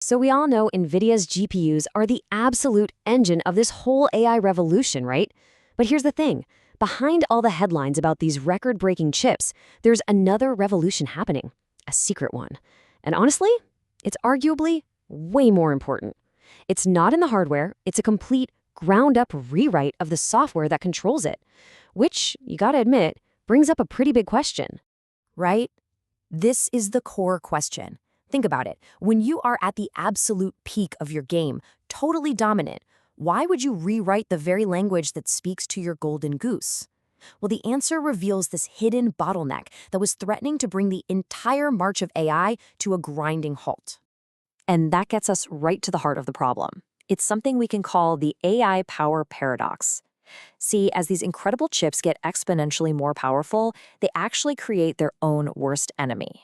So we all know NVIDIA's GPUs are the absolute engine of this whole AI revolution, right? But here's the thing. Behind all the headlines about these record-breaking chips, there's another revolution happening, a secret one. And honestly, it's arguably way more important. It's not in the hardware, it's a complete ground-up rewrite of the software that controls it, which, you gotta admit, brings up a pretty big question. Right? This is the core question. Think about it. When you are at the absolute peak of your game, totally dominant, why would you rewrite the very language that speaks to your golden goose? Well, the answer reveals this hidden bottleneck that was threatening to bring the entire march of AI to a grinding halt. And that gets us right to the heart of the problem. It's something we can call the AI power paradox. See, as these incredible chips get exponentially more powerful, they actually create their own worst enemy.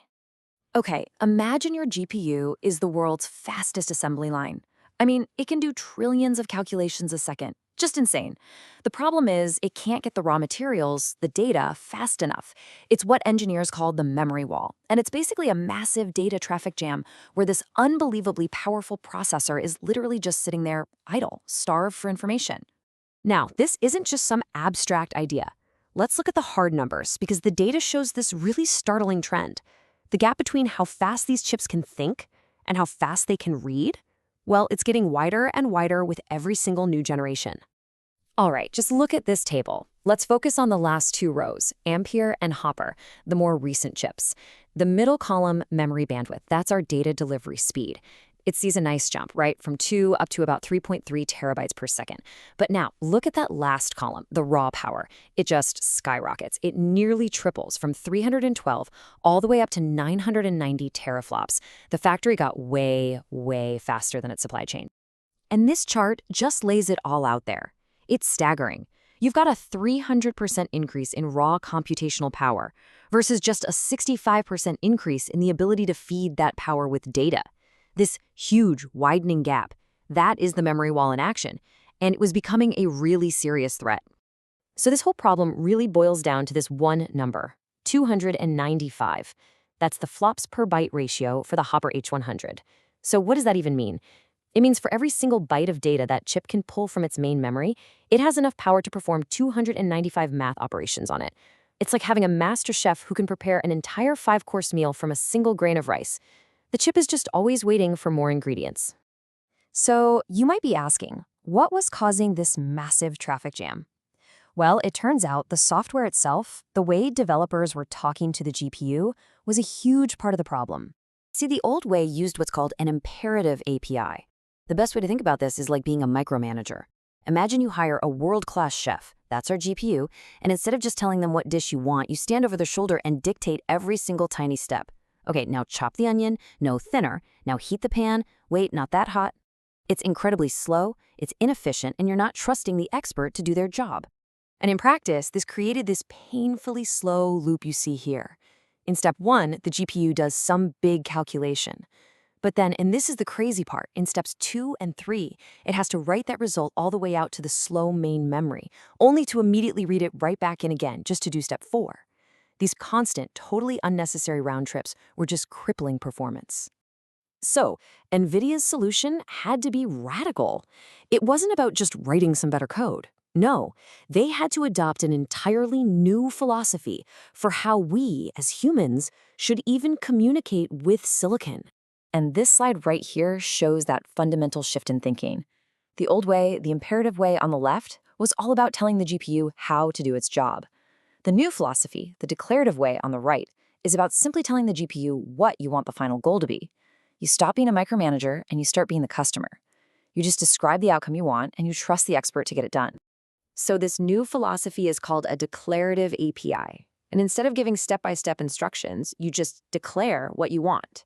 Okay, imagine your GPU is the world's fastest assembly line. I mean, it can do trillions of calculations a second. Just insane. The problem is it can't get the raw materials, the data, fast enough. It's what engineers call the memory wall. And it's basically a massive data traffic jam where this unbelievably powerful processor is literally just sitting there idle, starved for information. Now, this isn't just some abstract idea. Let's look at the hard numbers because the data shows this really startling trend. The gap between how fast these chips can think and how fast they can read, well, it's getting wider and wider with every single new generation. All right, just look at this table. Let's focus on the last two rows, Ampere and Hopper, the more recent chips. The middle column, memory bandwidth, that's our data delivery speed. It sees a nice jump, right, from 2 up to about 3.3 terabytes per second. But now, look at that last column, the raw power. It just skyrockets. It nearly triples from 312 all the way up to 990 teraflops. The factory got way, way faster than its supply chain. And this chart just lays it all out there. It's staggering. You've got a 300% increase in raw computational power versus just a 65% increase in the ability to feed that power with data. This huge, widening gap, that is the memory wall in action, and it was becoming a really serious threat. So this whole problem really boils down to this one number, 295. That's the flops per byte ratio for the Hopper H100. So what does that even mean? It means for every single byte of data that chip can pull from its main memory, it has enough power to perform 295 math operations on it. It's like having a master chef who can prepare an entire 5-course meal from a single grain of rice. The chip is just always waiting for more ingredients. So you might be asking, what was causing this massive traffic jam? Well, it turns out the software itself, the way developers were talking to the GPU, was a huge part of the problem. See, the old way used what's called an imperative API. The best way to think about this is like being a micromanager. Imagine you hire a world-class chef, that's our GPU, and instead of just telling them what dish you want, you stand over their shoulder and dictate every single tiny step. Okay, now chop the onion, no thinner, now heat the pan, wait, not that hot. It's incredibly slow, it's inefficient, and you're not trusting the expert to do their job. And in practice, this created this painfully slow loop you see here. In step 1, the GPU does some big calculation. But then, and this is the crazy part, in steps 2 and 3, it has to write that result all the way out to the slow main memory, only to immediately read it right back in again, just to do step 4. These constant, totally unnecessary round trips were just crippling performance. So, NVIDIA's solution had to be radical. It wasn't about just writing some better code. No, they had to adopt an entirely new philosophy for how we, as humans, should even communicate with silicon. And this slide right here shows that fundamental shift in thinking. The old way, the imperative way on the left, was all about telling the GPU how to do its job. The new philosophy, the declarative way on the right, is about simply telling the GPU what you want the final goal to be. You stop being a micromanager and you start being the customer. You just describe the outcome you want and you trust the expert to get it done. So this new philosophy is called a declarative API. And instead of giving step-by-step instructions, you just declare what you want.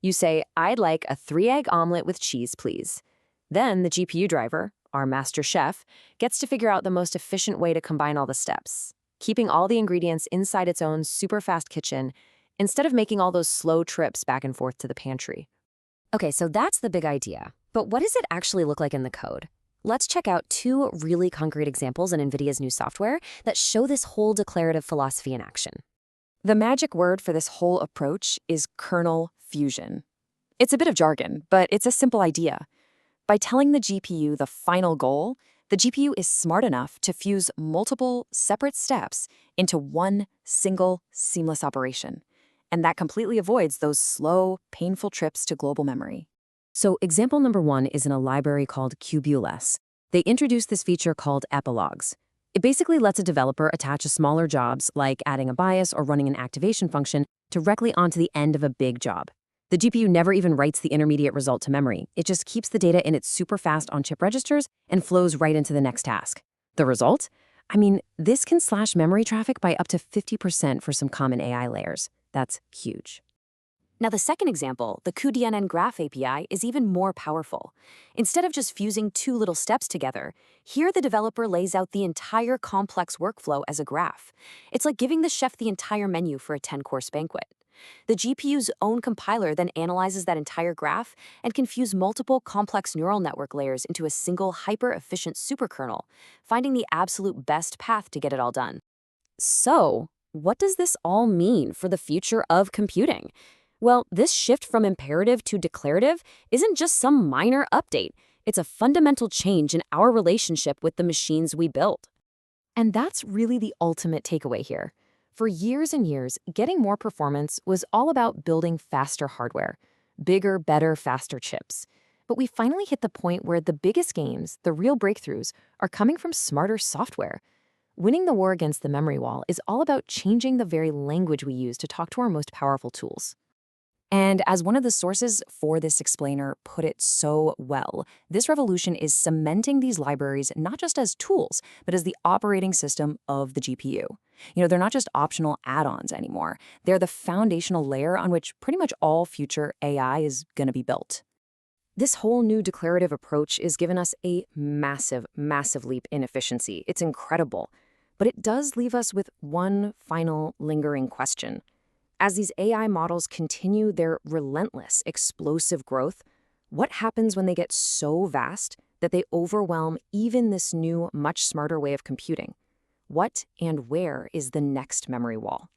You say, I'd like a 3-egg omelet with cheese, please. Then the GPU driver, our master chef, gets to figure out the most efficient way to combine all the steps, keeping all the ingredients inside its own super fast kitchen instead of making all those slow trips back and forth to the pantry. Okay, so that's the big idea. But what does it actually look like in the code? Let's check out 2 really concrete examples in NVIDIA's new software that show this whole declarative philosophy in action. The magic word for this whole approach is kernel fusion. It's a bit of jargon, but it's a simple idea. By telling the GPU the final goal, the GPU is smart enough to fuse multiple separate steps into one single seamless operation. And that completely avoids those slow, painful trips to global memory. So example number 1 is in a library called cuBLAS. They introduced this feature called epilogues. It basically lets a developer attach a smaller jobs, like adding a bias or running an activation function, directly onto the end of a big job. The GPU never even writes the intermediate result to memory. It just keeps the data in its super fast on-chip registers and flows right into the next task. The result? I mean, this can slash memory traffic by up to 50% for some common AI layers. That's huge. Now, the second example, the cuDNN graph API, is even more powerful. Instead of just fusing two little steps together, here the developer lays out the entire complex workflow as a graph. It's like giving the chef the entire menu for a 10-course banquet. The GPU's own compiler then analyzes that entire graph and can fuse multiple complex neural network layers into a single hyper-efficient superkernel, finding the absolute best path to get it all done. So, what does this all mean for the future of computing? Well, this shift from imperative to declarative isn't just some minor update. It's a fundamental change in our relationship with the machines we build. And that's really the ultimate takeaway here. For years and years, getting more performance was all about building faster hardware, bigger, better, faster chips. But we finally hit the point where the biggest gains, the real breakthroughs, are coming from smarter software. Winning the war against the memory wall is all about changing the very language we use to talk to our most powerful tools. And as one of the sources for this explainer put it so well, this revolution is cementing these libraries not just as tools, but as the operating system of the GPU. They're not just optional add-ons anymore. They're the foundational layer on which pretty much all future AI is going to be built. This whole new declarative approach is giving us a massive, massive leap in efficiency. It's incredible. But it does leave us with one final lingering question. As these AI models continue their relentless, explosive growth, what happens when they get so vast that they overwhelm even this new, much smarter way of computing? What and where is the next memory wall?